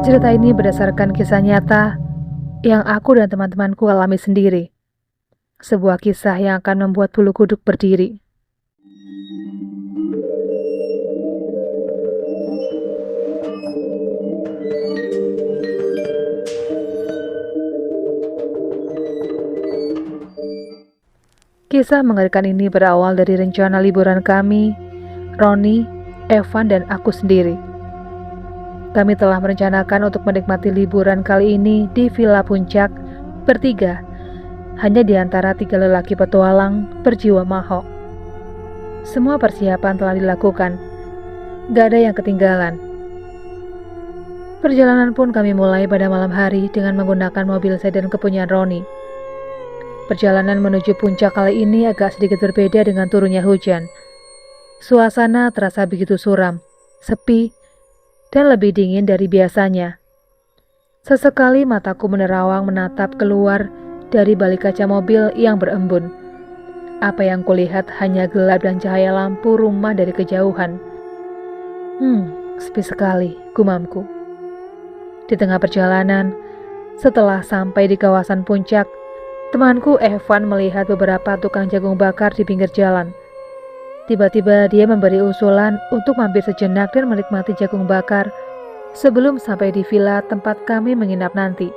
Cerita ini berdasarkan kisah nyata yang aku dan teman-temanku alami sendiri. Sebuah kisah yang akan membuat bulu kuduk berdiri. Kisah mengerikan ini berawal dari rencana liburan kami, Roni, Evan, dan aku sendiri. Kami telah merencanakan untuk menikmati liburan kali ini di Villa Puncak bertiga, hanya di antara 3 lelaki petualang berjiwa mahok. Semua persiapan telah dilakukan, gak ada yang ketinggalan. Perjalanan pun kami mulai pada malam hari dengan menggunakan mobil sedan kepunyaan Roni. Perjalanan menuju puncak kali ini agak sedikit berbeda dengan turunnya hujan. Suasana terasa begitu suram, sepi, dan lebih dingin dari biasanya. Sesekali mataku menerawang menatap keluar dari balik kaca mobil yang berembun. Apa yang kulihat hanya gelap dan cahaya lampu rumah dari kejauhan. Sepi sekali, gumamku. Di tengah perjalanan, setelah sampai di kawasan puncak, temanku Evan melihat beberapa tukang jagung bakar di pinggir jalan. Tiba-tiba dia memberi usulan untuk mampir sejenak dan menikmati jagung bakar sebelum sampai di villa tempat kami menginap nanti.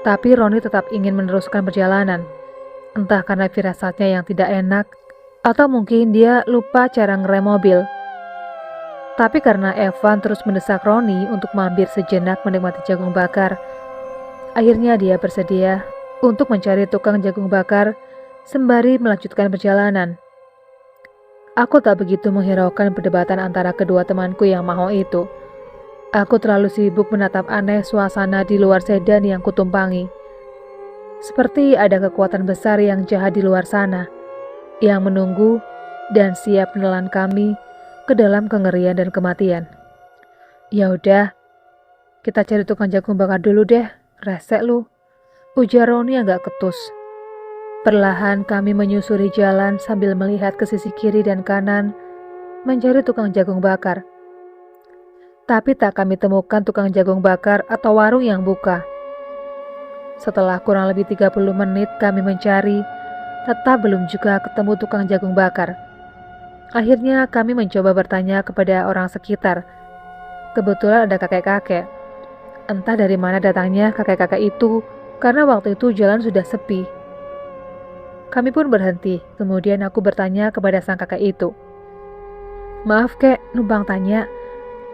Tapi Roni tetap ingin meneruskan perjalanan, entah karena firasatnya yang tidak enak atau mungkin dia lupa cara ngerem mobil. Tapi karena Evan terus mendesak Roni untuk mampir sejenak menikmati jagung bakar, akhirnya dia bersedia untuk mencari tukang jagung bakar sembari melanjutkan perjalanan. Aku tak begitu menghiraukan perdebatan antara kedua temanku yang maho itu. Aku terlalu sibuk menatap aneh suasana di luar sedan yang kutumpangi. Seperti ada kekuatan besar yang jahat di luar sana, yang menunggu dan siap menelan kami ke dalam kengerian dan kematian. Ya udah, kita cari tukang jagung bakar dulu deh, resek lu, ujar Roni agak ketus. Perlahan kami menyusuri jalan sambil melihat ke sisi kiri dan kanan, mencari tukang jagung bakar. Tapi tak kami temukan tukang jagung bakar atau warung yang buka. Setelah kurang lebih 30 menit kami mencari, tetap belum juga ketemu tukang jagung bakar. Akhirnya kami mencoba bertanya kepada orang sekitar. Kebetulan ada kakek-kakek. Entah dari mana datangnya kakek-kakek itu, karena waktu itu jalan sudah sepi. Kami pun berhenti, kemudian aku bertanya kepada sang kakek itu. Maaf kek, numpang tanya,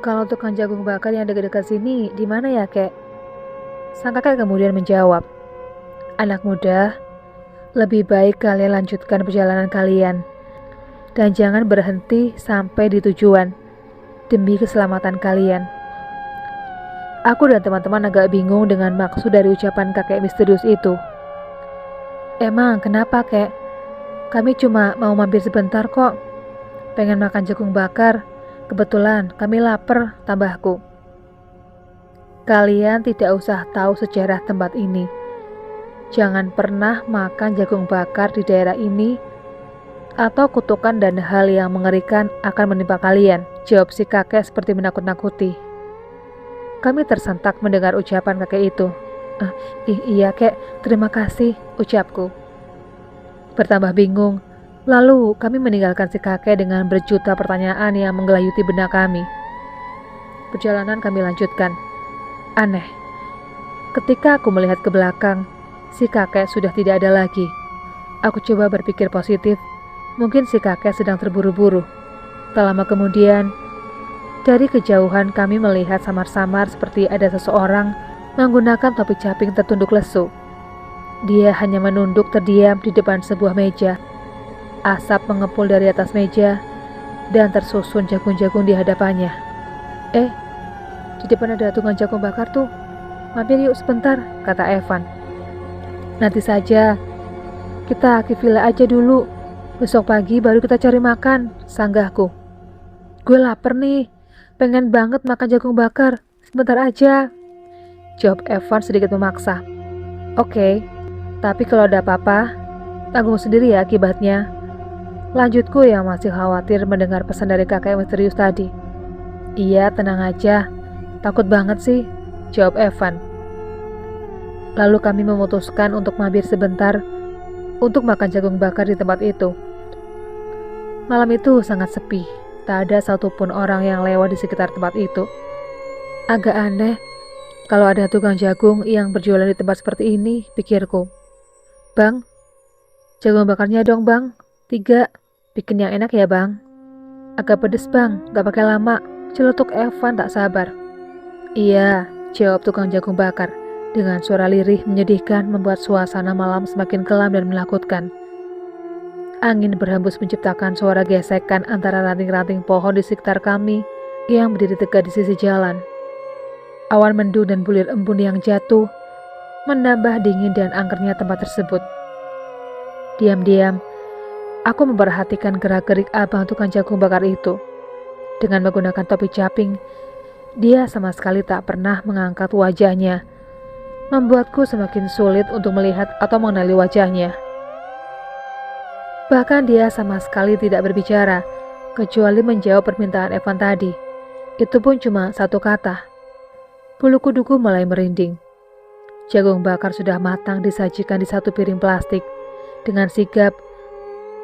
kalau tukang jagung bakar yang dekat-dekat sini, di mana ya kek? Sang kakek kemudian menjawab, anak muda, lebih baik kalian lanjutkan perjalanan kalian. Dan jangan berhenti sampai di tujuan, demi keselamatan kalian. Aku dan teman-teman agak bingung dengan maksud dari ucapan kakek misterius itu. Emang kenapa kek? Kami cuma mau mampir sebentar kok. Pengen makan jagung bakar. Kebetulan kami lapar, tambahku. Kalian tidak usah tahu sejarah tempat ini. Jangan pernah makan jagung bakar di daerah ini, atau kutukan dan hal yang mengerikan akan menimpa kalian, jawab si kakek seperti menakut-nakuti. Kami tersentak mendengar ucapan kakek itu. Iya kek, terima kasih, ucapku. Bertambah bingung, lalu kami meninggalkan si kakek dengan berjuta pertanyaan yang menggelayuti benak kami. Perjalanan kami lanjutkan. Aneh, ketika aku melihat ke belakang, si kakek sudah tidak ada lagi. Aku coba berpikir positif. Mungkin si kakek sedang terburu-buru. Tak lama kemudian, dari kejauhan kami melihat samar-samar seperti ada seseorang menggunakan topi caping tertunduk lesu. Dia hanya menunduk terdiam di depan sebuah meja. Asap mengepul dari atas meja dan tersusun jagung-jagung di hadapannya. Di depan ada tukang jagung bakar tuh. Mampir yuk sebentar, kata Evan. Nanti saja, kita ke villa aja dulu. Besok pagi baru kita cari makan, sanggahku. Gue lapar nih, pengen banget makan jagung bakar, sebentar aja, jawab Evan sedikit memaksa. Oke, tapi kalau ada apa-apa, tanggung sendiri ya akibatnya, lanjutku yang masih khawatir mendengar pesan dari kakek misterius tadi. Iya, tenang aja, Takut banget sih, jawab Evan. Lalu kami memutuskan untuk mampir sebentar untuk makan jagung bakar di tempat itu. Malam itu sangat sepi, tak ada satupun orang yang lewat di sekitar tempat itu. Agak aneh kalau ada tukang jagung yang berjualan di tempat seperti ini, pikirku. Bang, jagung bakarnya dong bang, 3, bikin yang enak ya bang. Agak pedes bang, gak pakai lama, celetuk Evan tak sabar. Iya, jawab tukang jagung bakar. Dengan suara lirih menyedihkan membuat suasana malam semakin kelam dan menakutkan. Angin berhembus menciptakan suara gesekan antara ranting-ranting pohon di sekitar kami yang berdiri tegak di sisi jalan. Awan mendung dan bulir embun yang jatuh menambah dingin dan angkernya tempat tersebut. Diam-diam, aku memperhatikan gerak-gerik abang tukang jagung bakar itu. Dengan menggunakan topi caping, dia sama sekali tak pernah mengangkat wajahnya, membuatku semakin sulit untuk melihat atau mengenali wajahnya. Bahkan dia sama sekali tidak berbicara, kecuali menjawab permintaan Evan tadi. Itu pun cuma satu kata. Bulu kuduku mulai merinding. Jagung bakar sudah matang disajikan di satu piring plastik. Dengan sigap,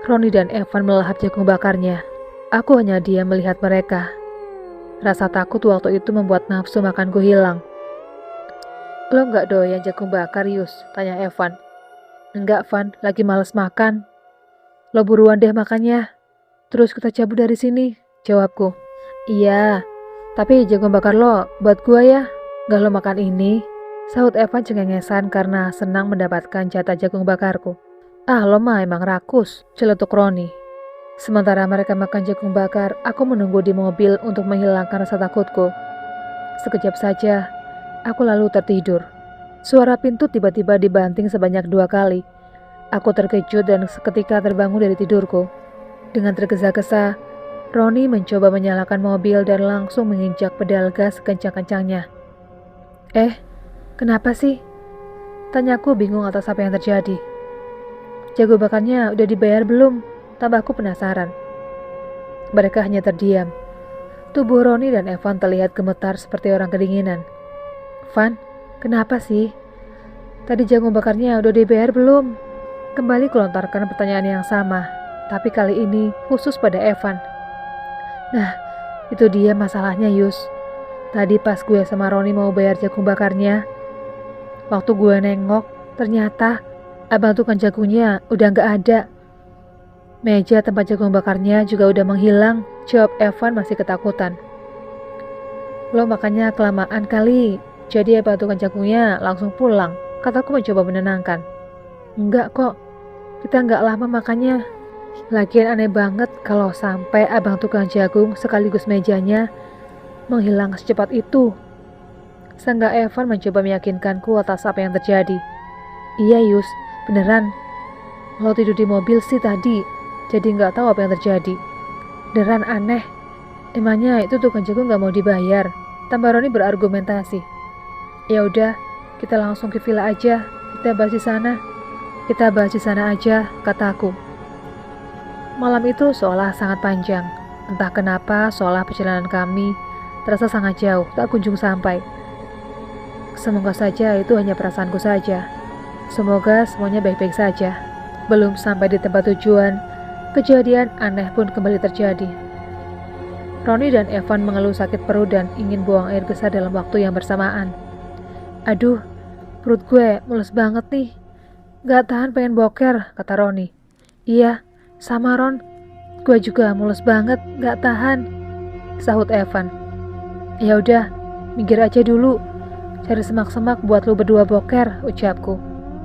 Roni dan Evan melahap jagung bakarnya. Aku hanya diam melihat mereka. Rasa takut waktu itu membuat nafsu makanku hilang. Lo nggak doyan jagung bakar, Yus? Tanya Evan. Enggak, Van, lagi males makan. Lo buruan deh makannya. Terus kita cabut dari sini, jawabku. Iya, tapi jagung bakar lo buat gua ya. Gak lo makan ini? Sahut Evan cengengesan karena senang mendapatkan jatah jagung bakarku. Ah, lo mah emang rakus, celetuk Roni. Sementara mereka makan jagung bakar, aku menunggu di mobil untuk menghilangkan rasa takutku. Sekejap saja, aku lalu tertidur. Suara pintu tiba-tiba dibanting sebanyak 2 kali. Aku terkejut dan seketika terbangun dari tidurku. Dengan tergesa-gesa, Roni mencoba menyalakan mobil dan langsung menginjak pedal gas kencang-kencangnya. Kenapa sih? Tanyaku bingung atas apa yang terjadi. Jagung bakarnya udah dibayar belum? Tambahku penasaran. Mereka hanya terdiam. Tubuh Roni dan Evan terlihat gemetar seperti orang kedinginan. Van, kenapa sih? Tadi jagung bakarnya udah dibayar belum? Kembali kulontarkan pertanyaan yang sama, tapi kali ini khusus pada Evan. Nah, itu dia masalahnya, Yus. Tadi pas gue sama Roni mau bayar jagung bakarnya, waktu gue nengok, ternyata abang tukang jagungnya udah gak ada. Meja tempat jagung bakarnya juga udah menghilang, jawab Evan masih ketakutan. Lo makannya kelamaan kali, jadi abang tukang jagungnya langsung pulang, kataku mencoba menenangkan. Enggak kok, kita nggak lama makannya. Lagian aneh banget kalau sampai abang tukang jagung sekaligus mejanya menghilang secepat itu. Sangga Evan mencoba meyakinkanku atas apa yang terjadi. Iya Yus, beneran. Lo tidur di mobil sih tadi, jadi nggak tahu apa yang terjadi. Beneran aneh. Emangnya itu tukang jagung nggak mau dibayar? Tambah Roni berargumentasi. Ya udah, kita langsung ke villa aja. Kita bahas di sana. Kita bahas di sana aja, kataku. Malam itu seolah sangat panjang. Entah kenapa seolah perjalanan kami terasa sangat jauh, tak kunjung sampai. Semoga saja itu hanya perasaanku saja. Semoga semuanya baik-baik saja. Belum sampai di tempat tujuan, kejadian aneh pun kembali terjadi. Roni dan Evan mengeluh sakit perut dan ingin buang air besar dalam waktu yang bersamaan. Aduh, perut gue mules banget nih. Gak tahan pengen boker, kata Roni. Iya, sama Ron. Gue juga mules banget, gak tahan, sahut Evan. Ya udah, minggir aja dulu. Cari semak-semak buat lu berdua boker, ucapku.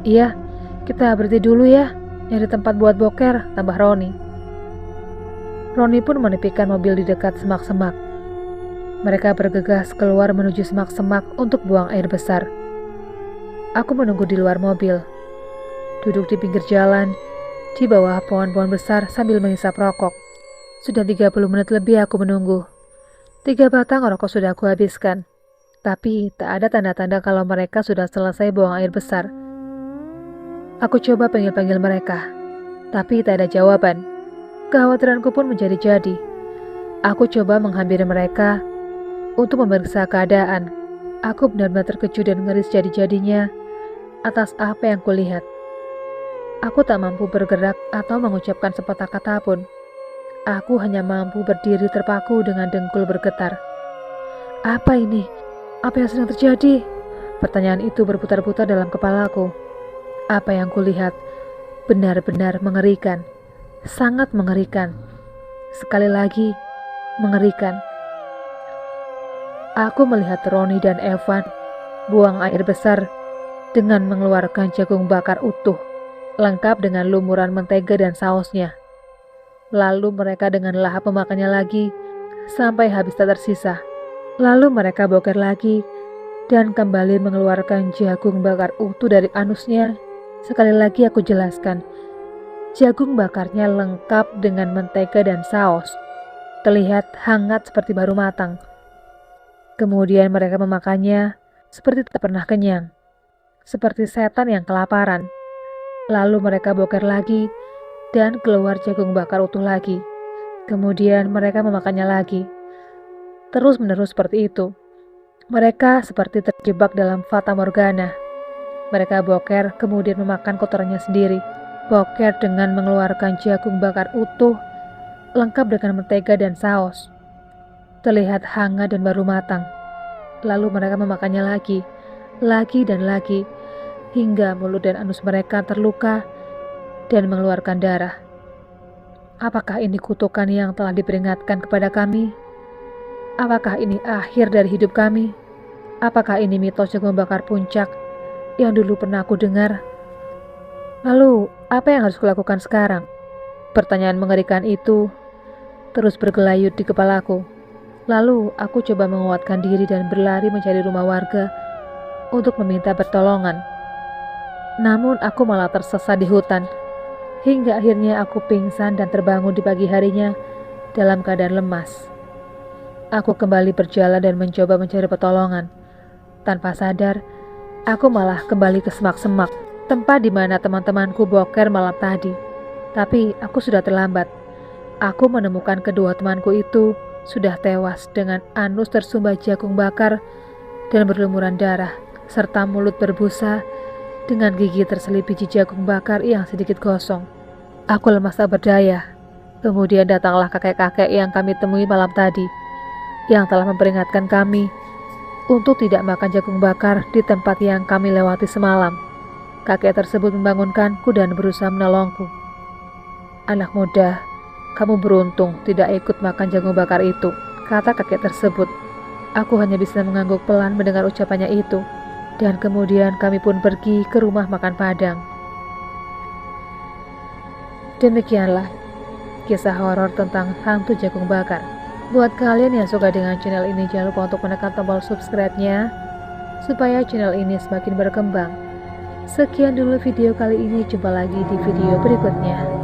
Iya, kita berhenti dulu ya. Nyari tempat buat boker, tambah Roni. Roni pun menepikan mobil di dekat semak-semak. Mereka bergegas keluar menuju semak-semak untuk buang air besar. Aku menunggu di luar mobil. Duduk di pinggir jalan, di bawah pohon-pohon besar sambil menghisap rokok. Sudah 30 menit lebih aku menunggu. 3 batang rokok sudah aku habiskan. Tapi tak ada tanda-tanda kalau mereka sudah selesai buang air besar. Aku coba panggil-panggil mereka, tapi tak ada jawaban. Kekhawatiranku pun menjadi-jadi. Aku coba menghampiri mereka, untuk memeriksa keadaan. Aku benar-benar terkejut dan ngeri sejadi-jadinya atas apa yang kulihat. Aku tak mampu bergerak atau mengucapkan sepatah kata pun. Aku hanya mampu berdiri terpaku dengan dengkul bergetar. Apa ini? Apa yang sedang terjadi? Pertanyaan itu berputar-putar dalam kepalaku. Apa yang kulihat benar-benar mengerikan. Sangat mengerikan. Sekali lagi, mengerikan. Aku melihat Roni dan Evan buang air besar dengan mengeluarkan jagung bakar utuh, lengkap dengan lumuran mentega dan sausnya. Lalu mereka dengan lahap memakannya lagi, sampai habis tak tersisa. Lalu mereka boker lagi, dan kembali mengeluarkan jagung bakar utuh dari anusnya. Sekali lagi aku jelaskan, jagung bakarnya lengkap dengan mentega dan saus. Terlihat hangat seperti baru matang. Kemudian mereka memakannya seperti tak pernah kenyang, seperti setan yang kelaparan. Lalu mereka boker lagi dan keluar jagung bakar utuh lagi. Kemudian mereka memakannya lagi. Terus-menerus seperti itu. Mereka seperti terjebak dalam fata morgana. Mereka boker kemudian memakan kotorannya sendiri. Boker dengan mengeluarkan jagung bakar utuh lengkap dengan mentega dan saus. Terlihat hangat dan baru matang. Lalu mereka memakannya lagi dan lagi, hingga mulut dan anus mereka terluka dan mengeluarkan darah. Apakah ini kutukan yang telah diperingatkan kepada kami? Apakah ini akhir dari hidup kami? Apakah ini mitos jagung bakar puncak yang dulu pernah aku dengar? Lalu, apa yang harus kulakukan sekarang? Pertanyaan mengerikan itu terus bergelayut di kepalaku. Lalu, aku coba menguatkan diri dan berlari mencari rumah warga untuk meminta pertolongan. Namun, aku malah tersesat di hutan. Hingga akhirnya aku pingsan dan terbangun di pagi harinya dalam keadaan lemas. Aku kembali berjalan dan mencoba mencari pertolongan. Tanpa sadar, aku malah kembali ke semak-semak, tempat di mana teman-temanku boker malam tadi. Tapi aku sudah terlambat. Aku menemukan kedua temanku itu sudah tewas dengan anus tersumbat jagung bakar dan berlumuran darah, serta mulut berbusa dengan gigi terselip biji jagung bakar yang sedikit gosong. Aku lemas tak berdaya. Kemudian datanglah kakek-kakek yang kami temui malam tadi, yang telah memperingatkan kami untuk tidak makan jagung bakar di tempat yang kami lewati semalam. Kakek tersebut membangunkanku dan berusaha menolongku. Anak muda, kamu beruntung tidak ikut makan jagung bakar itu, kata kakek tersebut. Aku hanya bisa mengangguk pelan mendengar ucapannya itu, dan kemudian kami pun pergi ke rumah makan Padang. Demikianlah kisah horor tentang hantu jagung bakar. Buat kalian yang suka dengan channel ini, jangan lupa untuk menekan tombol subscribe-nya supaya channel ini semakin berkembang. Sekian dulu video kali ini, jumpa lagi di video berikutnya.